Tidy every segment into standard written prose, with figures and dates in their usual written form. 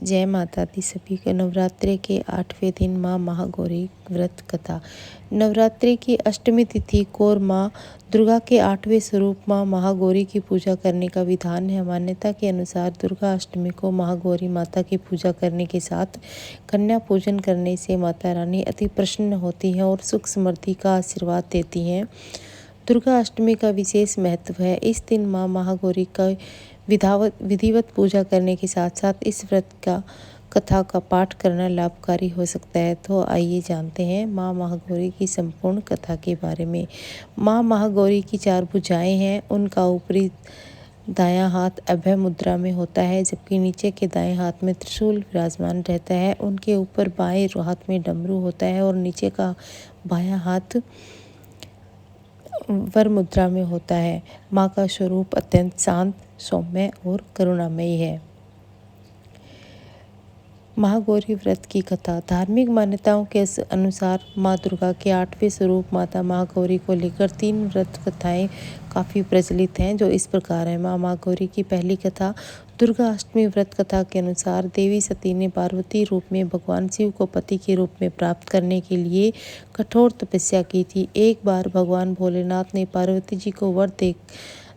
जय माता दी सभी को। नवरात्रि के 8वें दिन माँ महागौरी व्रत कथा। नवरात्रि की अष्टमी तिथि को और माँ दुर्गा के 8वें स्वरूप माँ महागौरी की पूजा करने का विधान है। मान्यता के अनुसार दुर्गा अष्टमी को महागौरी माता की पूजा करने के साथ कन्या पूजन करने से माता रानी अति प्रसन्न होती हैं और सुख समृद्धि का आशीर्वाद देती हैं। दुर्गा अष्टमी का विशेष महत्व है। इस दिन माँ महागौरी का विधिवत पूजा करने के साथ साथ इस व्रत का कथा का पाठ करना लाभकारी हो सकता है। तो आइए जानते हैं माँ महागौरी की संपूर्ण कथा के बारे में। माँ महागौरी की 4 भुजाएं हैं। उनका ऊपरी दायां हाथ अभय मुद्रा में होता है, जबकि नीचे के दाएं हाथ में त्रिशूल विराजमान रहता है। उनके ऊपर बाएं हाथ में डमरू होता है और नीचे का बायां हाथ वर मुद्रा में होता है। माँ का स्वरूप अत्यंत शांत, सौम्य और करुणामयी है। महागौरी व्रत की कथा। धार्मिक मान्यताओं के अनुसार माँ दुर्गा के 8वें स्वरूप माता महागौरी को लेकर 3 व्रत कथाएं काफ़ी प्रचलित हैं, जो इस प्रकार है। माँ महागौरी की पहली कथा। दुर्गा अष्टमी व्रत कथा के अनुसार देवी सती ने पार्वती रूप में भगवान शिव को पति के रूप में प्राप्त करने के लिए कठोर तपस्या की थी। एक बार भगवान भोलेनाथ ने पार्वती जी को वर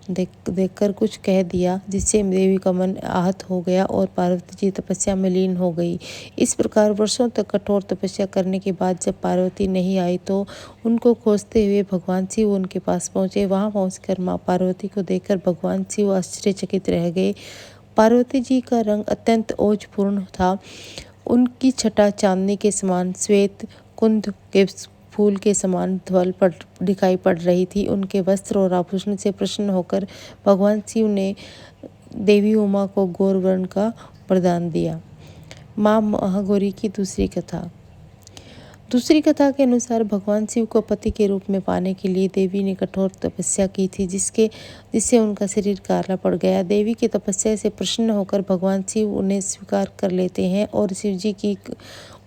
देखकर कुछ कह दिया, जिससे देवी का मन आहत हो गया और पार्वती जी तपस्या में लीन हो गई। इस प्रकार वर्षों तक कठोर तपस्या करने के बाद जब पार्वती नहीं आई तो उनको खोजते हुए भगवान शिव उनके पास पहुंचे। वहां पहुंचकर मां पार्वती को देखकर भगवान शिव आश्चर्यचकित रह गए। पार्वती जी का रंग अत्यंत ओजपूर्ण था। उनकी छटा चांदनी के समान श्वेत, कुंद के फूल के समान धवल दिखाई पड़ रही थी। उनके वस्त्र और आभूषण से प्रसन्न होकर भगवान शिव ने देवी उमा को गौर वर्ण का वरदान दिया। माँ महागौरी की दूसरी कथा। दूसरी कथा के अनुसार भगवान शिव को पति के रूप में पाने के लिए देवी ने कठोर तपस्या की थी, जिससे उनका शरीर काला पड़ गया। देवी की तपस्या से प्रसन्न होकर भगवान शिव उन्हें स्वीकार कर लेते हैं और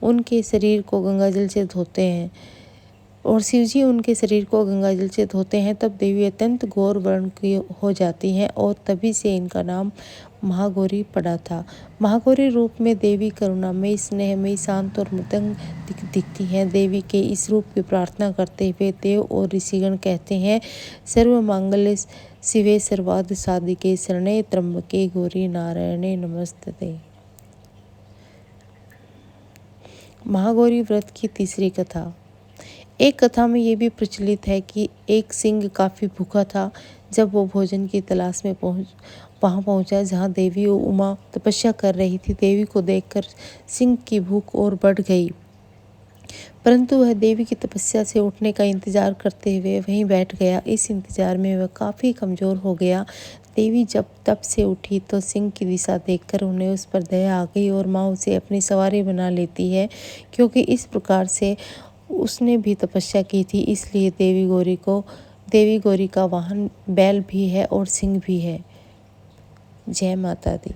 उनके शरीर को गंगाजल से धोते हैं तब देवी अत्यंत गौर वर्ण की हो जाती हैं और तभी से इनका नाम महागौरी पड़ा था। महागौरी रूप में देवी करुणामयी, स्नेहमयी, शांत और मृदंग दिखती हैं। देवी के इस रूप की प्रार्थना करते हुए देव और ऋषिगण कहते हैं, सर्व मांगल्य शिवे सर्वार्थ साधिके शरणे त्र्यंबके गौरी नारायणे नमस्तुते। महागौरी व्रत की तीसरी कथा। एक कथा में ये भी प्रचलित है कि एक सिंह काफ़ी भूखा था। जब वो भोजन की तलाश में वहाँ पहुँचा जहाँ देवी उमा तपस्या कर रही थी। देवी को देखकर सिंह की भूख और बढ़ गई, परंतु वह देवी की तपस्या से उठने का इंतजार करते हुए वहीं बैठ गया। इस इंतजार में वह काफ़ी कमज़ोर हो गया। देवी जब तप से उठी तो सिंह की दिशा देखकर उन्हें उस पर दया आ गई और माँ उसे अपनी सवारी बना लेती है। क्योंकि इस प्रकार से उसने भी तपस्या की थी, इसलिए देवी गौरी का वाहन बैल भी है और सिंह भी है। जय माता दी।